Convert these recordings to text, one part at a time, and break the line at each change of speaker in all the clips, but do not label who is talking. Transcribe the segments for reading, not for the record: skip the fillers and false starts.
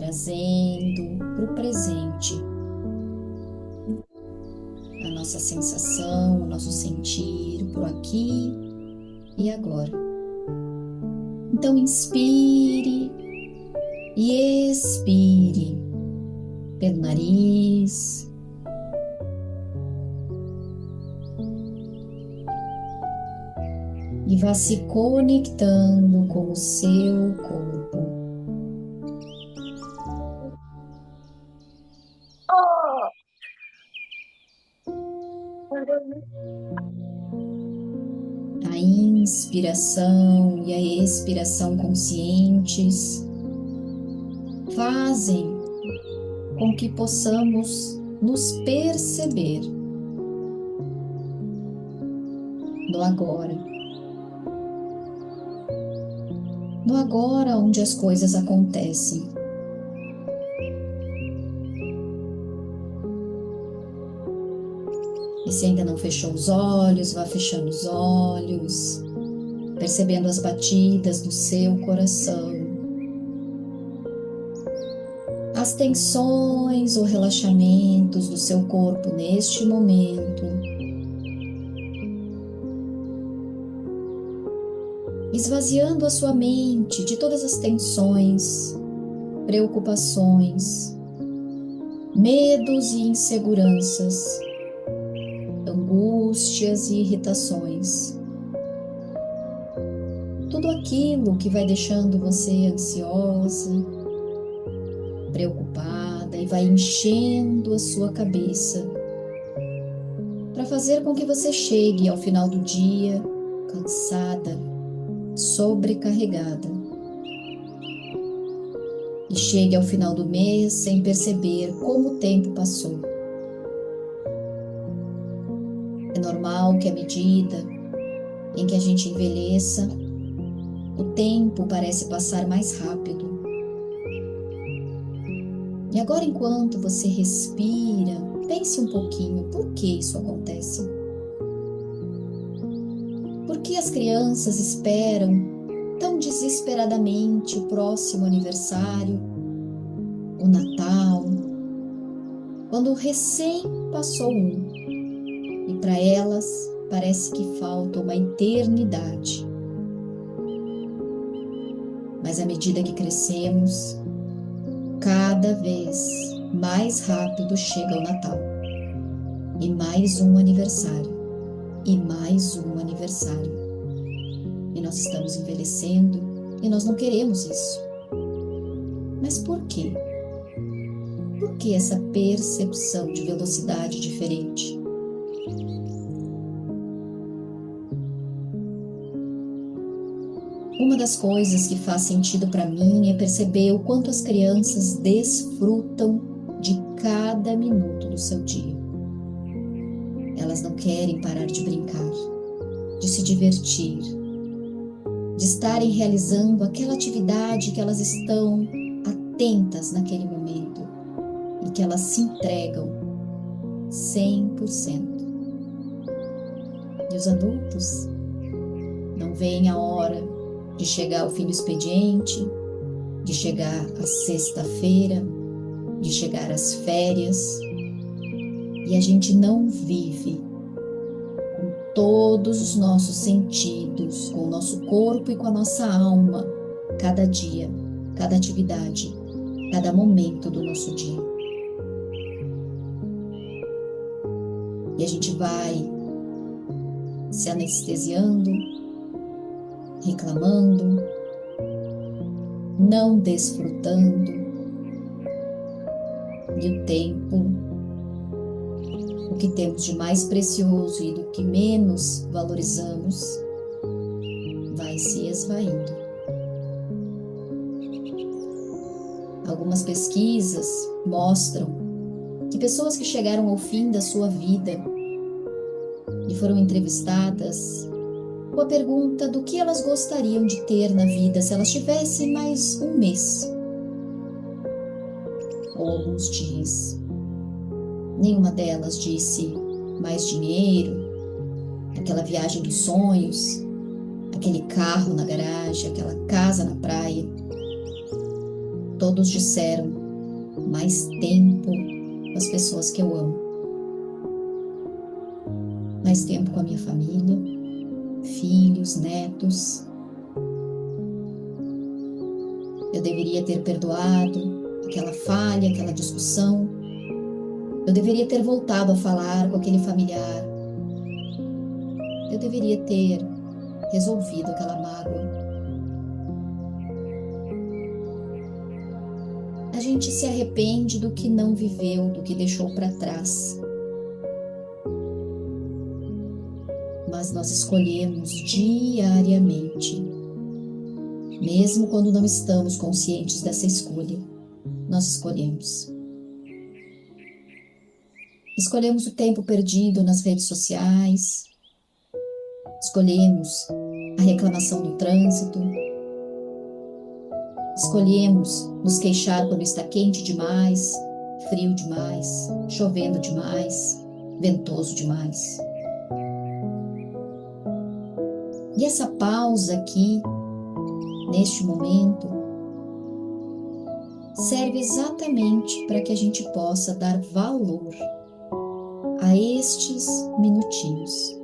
trazendo para o presente a nossa sensação, o nosso sentir por aqui e agora. Então, inspire e expire pelo nariz. E vá se conectando com o seu corpo. A inspiração e a expiração conscientes fazem com que possamos nos perceber no agora. No agora onde as coisas acontecem. E se ainda não fechou os olhos, vá fechando os olhos, percebendo as batidas do seu coração, as tensões ou relaxamentos do seu corpo neste momento, esvaziando a sua mente de todas as tensões, preocupações, medos e inseguranças, angústias e irritações. Tudo aquilo que vai deixando você ansiosa, preocupada e vai enchendo a sua cabeça para fazer com que você chegue ao final do dia cansada, sobrecarregada e chegue ao final do mês sem perceber como o tempo passou. É normal que à medida em que a gente envelheça, o tempo parece passar mais rápido. E agora, enquanto você respira, pense um pouquinho por que isso acontece. Por que as crianças esperam tão desesperadamente o próximo aniversário, o Natal, quando recém passou um, e para elas parece que falta uma eternidade. Mas à medida que crescemos, cada vez mais rápido chega o Natal. E mais um aniversário. E mais um aniversário. E nós estamos envelhecendo e nós não queremos isso. Mas por quê? Por que essa percepção de velocidade diferente? Uma das coisas que faz sentido para mim é perceber o quanto as crianças desfrutam de cada minuto do seu dia. Elas não querem parar de brincar, de se divertir, de estarem realizando aquela atividade que elas estão atentas naquele momento e que elas se entregam 100%. E os adultos não veem a hora de chegar ao fim do expediente, de chegar a sexta-feira, de chegar às férias, e a gente não vive com todos os nossos sentidos, com o nosso corpo e com a nossa alma, cada dia, cada atividade, cada momento do nosso dia. E a gente vai se anestesiando, reclamando, não desfrutando, e o tempo, o que temos de mais precioso e do que menos valorizamos, vai se esvaindo. Algumas pesquisas mostram que pessoas que chegaram ao fim da sua vida e foram entrevistadas com a pergunta do que elas gostariam de ter na vida se elas tivessem mais um mês ou alguns dias. Nenhuma delas disse mais dinheiro, aquela viagem dos sonhos, aquele carro na garagem, aquela casa na praia. Todos disseram mais tempo com as pessoas que eu amo, mais tempo com a minha família, filhos, netos. Eu deveria ter perdoado aquela falha, aquela discussão. Eu deveria ter voltado a falar com aquele familiar. Eu deveria ter resolvido aquela mágoa. A gente se arrepende do que não viveu, do que deixou para trás. Mas nós escolhemos diariamente, mesmo quando não estamos conscientes dessa escolha, nós escolhemos. Escolhemos o tempo perdido nas redes sociais, escolhemos a reclamação do trânsito, escolhemos nos queixar quando está quente demais, frio demais, chovendo demais, ventoso demais. E essa pausa aqui, neste momento, serve exatamente para que a gente possa dar valor a estes minutinhos,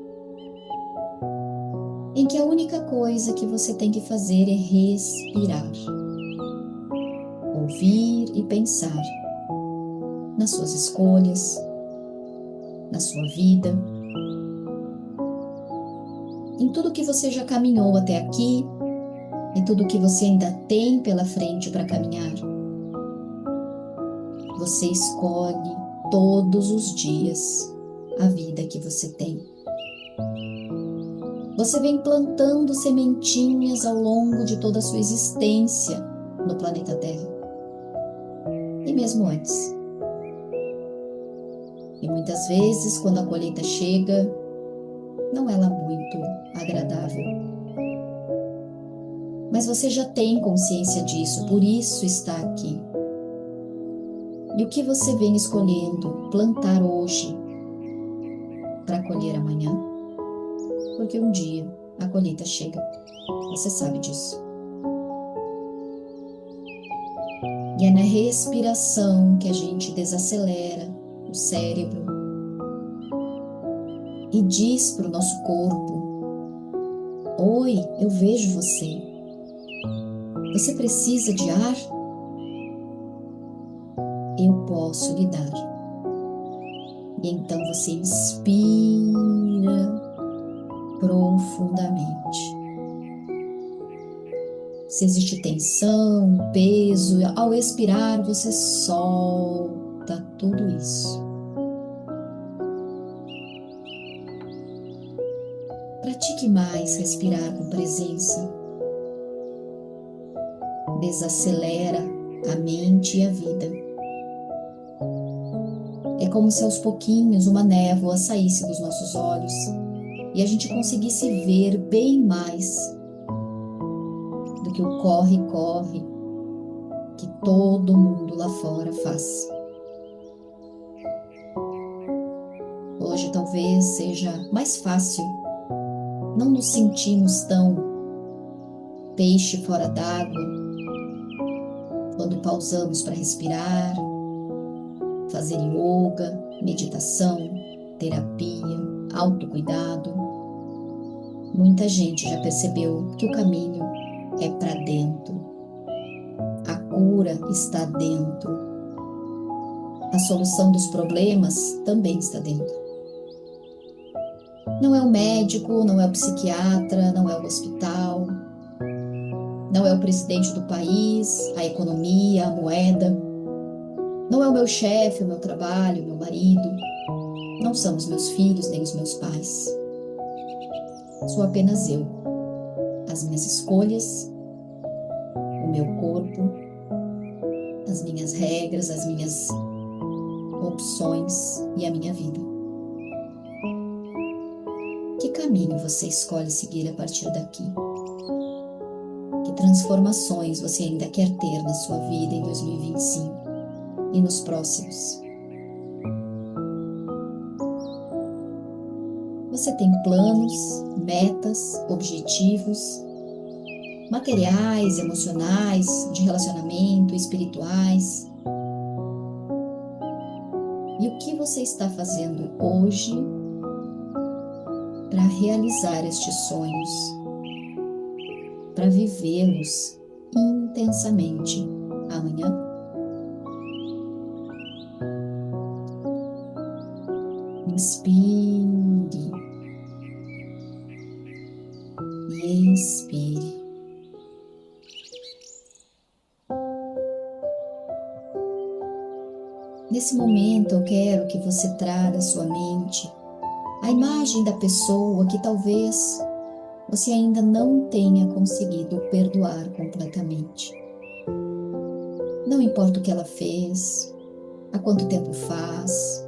em que a única coisa que você tem que fazer é respirar, ouvir e pensar nas suas escolhas, na sua vida, em tudo que você já caminhou até aqui e tudo que você ainda tem pela frente para caminhar. Você escolhe todos os dias a vida que você tem. Você vem plantando sementinhas ao longo de toda a sua existência no planeta Terra. E mesmo antes. E muitas vezes, quando a colheita chega, não é lá muito agradável. Mas você já tem consciência disso, por isso está aqui. E o que você vem escolhendo plantar hoje para colher amanhã? Porque um dia a colheita chega. Você sabe disso. E é na respiração que a gente desacelera o cérebro e diz para o nosso corpo: oi, eu vejo você. Você precisa de ar? Eu posso lhe dar. E então você inspira profundamente. Se existe tensão, peso, ao expirar você solta tudo isso. Pratique mais respirar com presença. Desacelera a mente e a vida. É como se aos pouquinhos uma névoa saísse dos nossos olhos e a gente conseguisse ver bem mais do que o corre-corre que todo mundo lá fora faz. Hoje talvez seja mais fácil não nos sentirmos tão peixe fora d'água quando pausamos para respirar, fazer yoga, meditação, terapia, autocuidado. Muita gente já percebeu que o caminho é para dentro. A cura está dentro. A solução dos problemas também está dentro. Não é o médico, não é o psiquiatra, não é o hospital, não é o presidente do país, a economia, a moeda, não é o meu chefe, o meu trabalho, o meu marido, não são os meus filhos nem os meus pais. Sou apenas eu, as minhas escolhas, o meu corpo, as minhas regras, as minhas opções e a minha vida. Que caminho você escolhe seguir a partir daqui? Que transformações você ainda quer ter na sua vida em 2025 e nos próximos? Você tem planos, metas, objetivos? materiais, emocionais, de relacionamento, espirituais. E o que você está fazendo hoje para realizar estes sonhos, para vivê-los intensamente amanhã? Inspire e expire. Nesse momento, eu quero que você traga à sua mente a imagem da pessoa que talvez você ainda não tenha conseguido perdoar completamente. Não importa o que ela fez, há quanto tempo faz,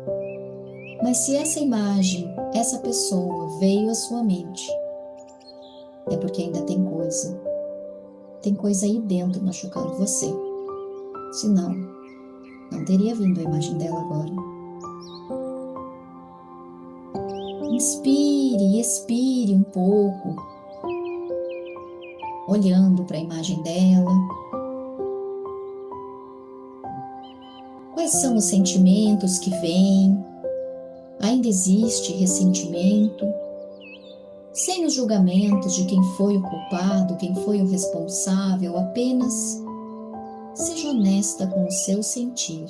mas se essa imagem, essa pessoa veio à sua mente, é porque ainda tem coisa aí dentro machucando você. Senão, não teria vindo a imagem dela agora. Inspire e expire um pouco, olhando para a imagem dela. Quais são os sentimentos que vêm? Ainda existe ressentimento? Sem os julgamentos de quem foi o culpado, quem foi o responsável, apenas seja honesta com o seu sentir.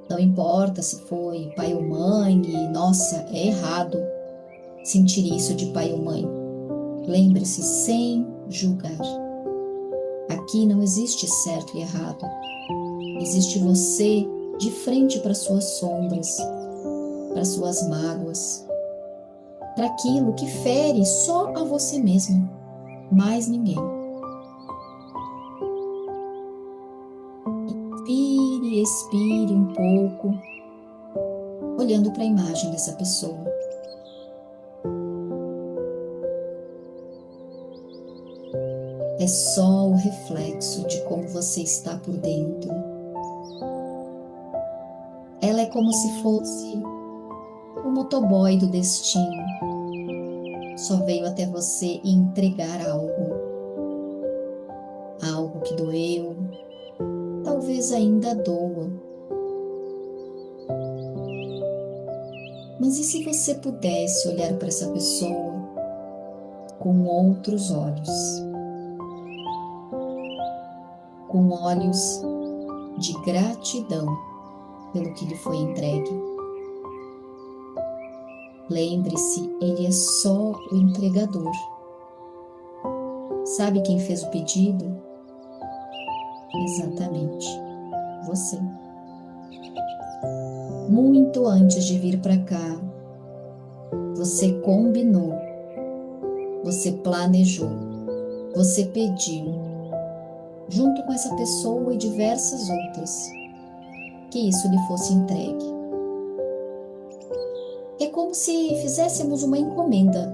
Não importa se foi pai ou mãe e, nossa, é errado sentir isso de pai ou mãe. Lembre-se, sem julgar. Aqui não existe certo e errado. Existe você de frente para suas sombras, para suas mágoas, para aquilo que fere só a você mesmo, mais ninguém. Inspire e expire um pouco, olhando para a imagem dessa pessoa. É só o reflexo de como você está por dentro. Ela é como se fosse o motoboy do destino. Só veio até você entregar algo que doeu, talvez ainda doa. Mas e se você pudesse olhar para essa pessoa com outros olhos? Com olhos de gratidão pelo que lhe foi entregue. Lembre-se, ele é só o entregador. Sabe quem fez o pedido? Exatamente, você. Muito antes de vir para cá, você combinou, você planejou, você pediu, junto com essa pessoa e diversas outras, que isso lhe fosse entregue. É como se fizéssemos uma encomenda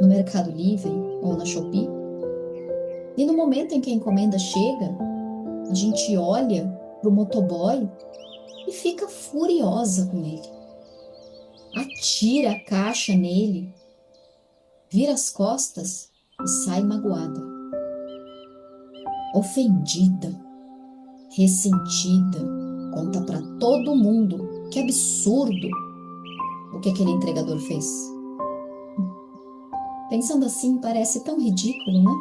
no Mercado Livre ou na Shopee, e no momento em que a encomenda chega, a gente olha para o motoboy e fica furiosa com ele. Atira a caixa nele, vira as costas e sai magoada, ofendida, ressentida, conta para todo mundo que absurdo o que aquele entregador fez. Pensando assim, parece tão ridículo, né?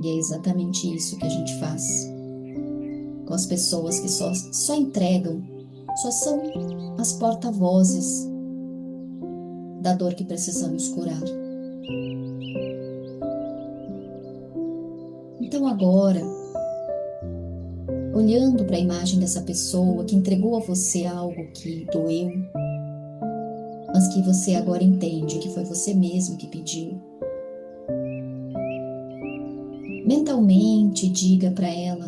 E é exatamente isso que a gente faz com as pessoas que só entregam, só são as porta-vozes da dor que precisamos curar. Então agora, olhando para a imagem dessa pessoa que entregou a você algo que doeu, mas que você agora entende que foi você mesmo que pediu, mentalmente diga para ela: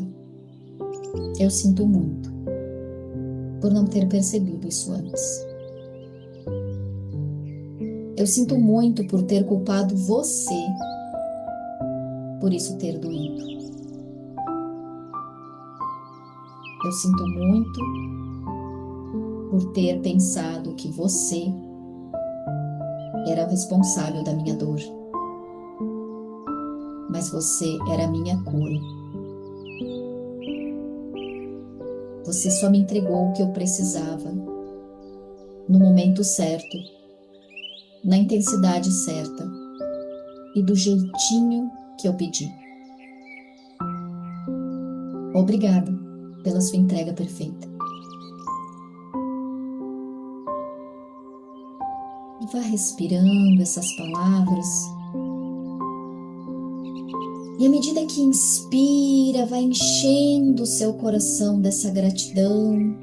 eu sinto muito por não ter percebido isso antes. Eu sinto muito por ter culpado você por isso ter doído. Eu sinto muito por ter pensado que você era o responsável da minha dor, mas você era a minha cura. Você só me entregou o que eu precisava, no momento certo, na intensidade certa e do jeitinho que eu pedi. Obrigada pela sua entrega perfeita. E vá respirando essas palavras. E à medida que inspira, vai enchendo o seu coração dessa gratidão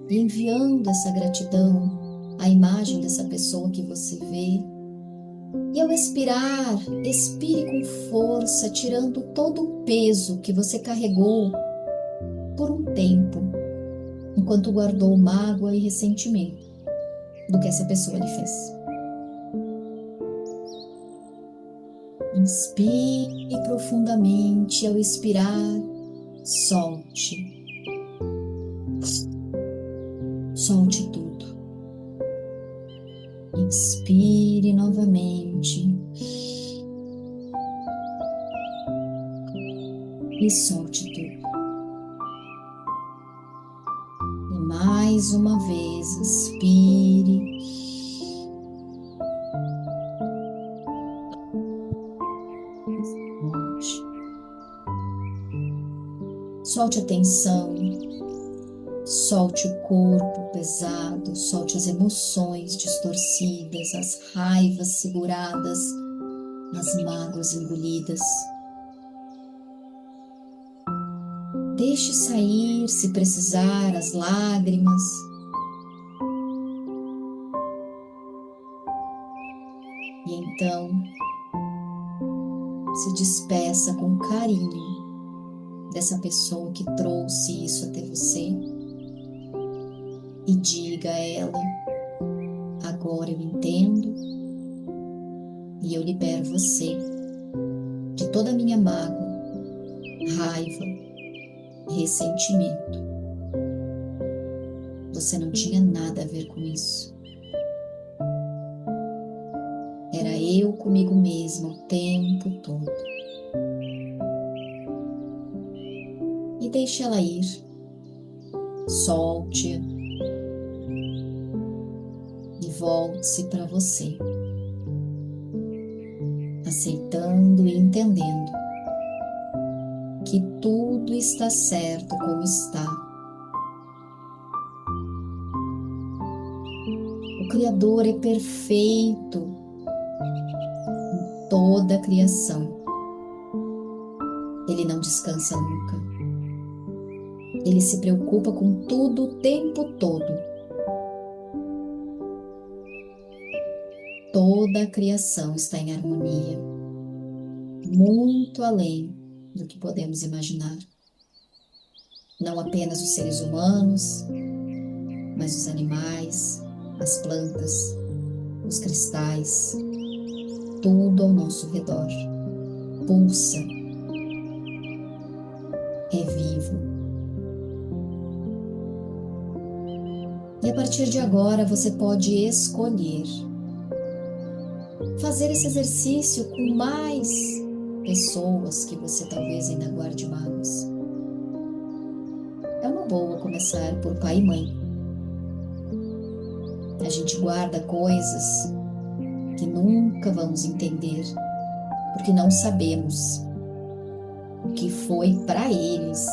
e enviando essa gratidão à imagem dessa pessoa que você vê. E ao expirar, expire com força, tirando todo o peso que você carregou por um tempo, enquanto guardou mágoa e ressentimento do que essa pessoa lhe fez. Inspire profundamente, ao expirar, solte. Solte tudo. Inspire novamente e solte tudo. E mais uma vez, inspire. Solte a tensão, solte o corpo pesado, solte as emoções distorcidas, as raivas seguradas, as mágoas engolidas. Deixe sair, se precisar, as lágrimas. E então, se despeça com carinho dessa pessoa que trouxe isso até você e diga a ela: agora eu entendo e eu libero você de toda a minha mágoa, raiva, ressentimento. Você não tinha nada a ver com isso. Era eu comigo mesma o tempo todo. E deixe ela ir. Solte-a e volte-se para você, aceitando e entendendo que tudo está certo como está. O Criador é perfeito em toda a criação. Ele não descansa nunca. Ele se preocupa com tudo o tempo todo. Toda a criação está em harmonia, muito além do que podemos imaginar. Não apenas os seres humanos, mas os animais, as plantas, os cristais, tudo ao nosso redor pulsa, é vivo. E a partir de agora você pode escolher fazer esse exercício com mais pessoas que você talvez ainda guarde mágoas. É uma boa começar por pai e mãe. A gente guarda coisas que nunca vamos entender, porque não sabemos o que foi para eles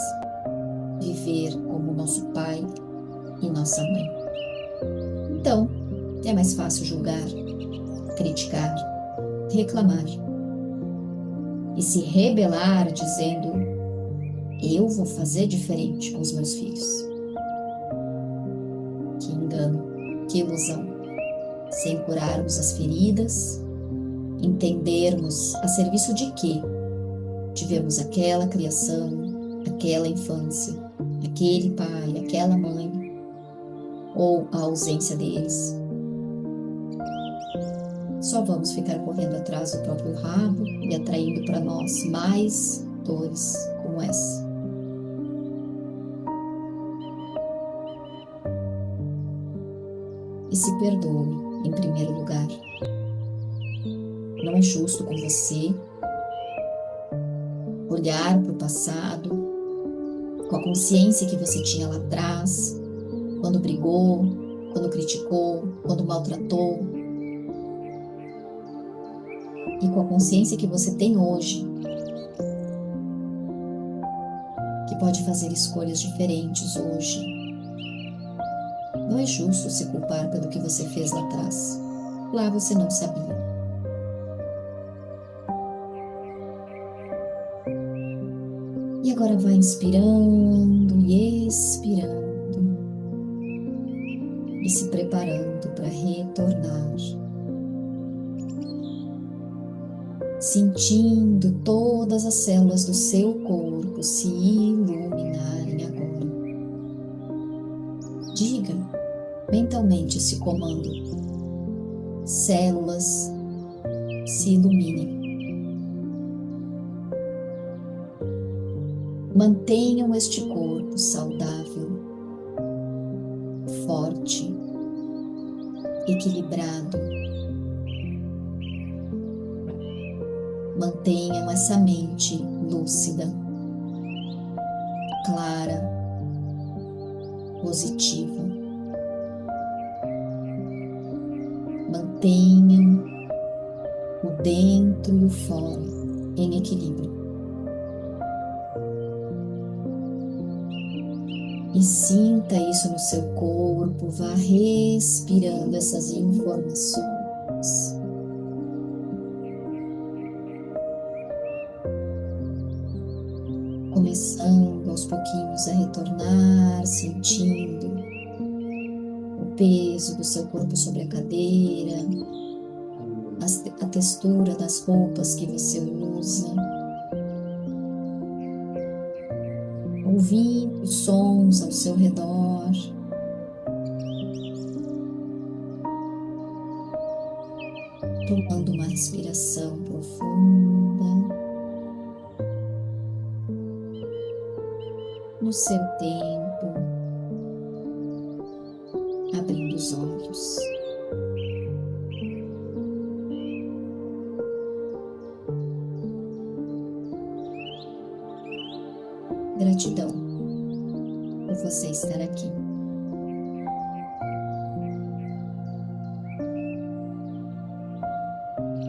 viver como nosso pai e nossa mãe. Então, é mais fácil julgar, criticar, reclamar e se rebelar dizendo: eu vou fazer diferente com os meus filhos. Que engano, que ilusão. Sem curarmos as feridas, entendermos a serviço de quê tivemos aquela criação, aquela infância, aquele pai, aquela mãe, ou a ausência deles. Só vamos ficar correndo atrás do próprio rabo e atraindo para nós mais dores como essa. E se perdoe em primeiro lugar. Não é justo com você olhar para o passado com a consciência que você tinha lá atrás, quando brigou, quando criticou, quando maltratou, e com a consciência que você tem hoje, que pode fazer escolhas diferentes hoje. Não é justo se culpar pelo que você fez lá atrás. Lá você não sabia. E agora vai inspirando e expirando e se preparando para retornar, sentindo todas as células do seu corpo se iluminarem agora. Diga mentalmente esse comando: células se iluminem. Mantenham este corpo saudável, forte, equilibrado. Mantenham essa mente lúcida, clara, positiva. Mantenham o dentro e o fora em equilíbrio. E sinta isso no seu corpo, vá respirando essas informações. Começando aos pouquinhos a retornar, sentindo o peso do seu corpo sobre a cadeira, a textura das roupas que você usa, ouvindo os sons ao seu redor. Tomando uma respiração profunda, no seu tempo, abrindo os olhos. Gratidão por você estar aqui.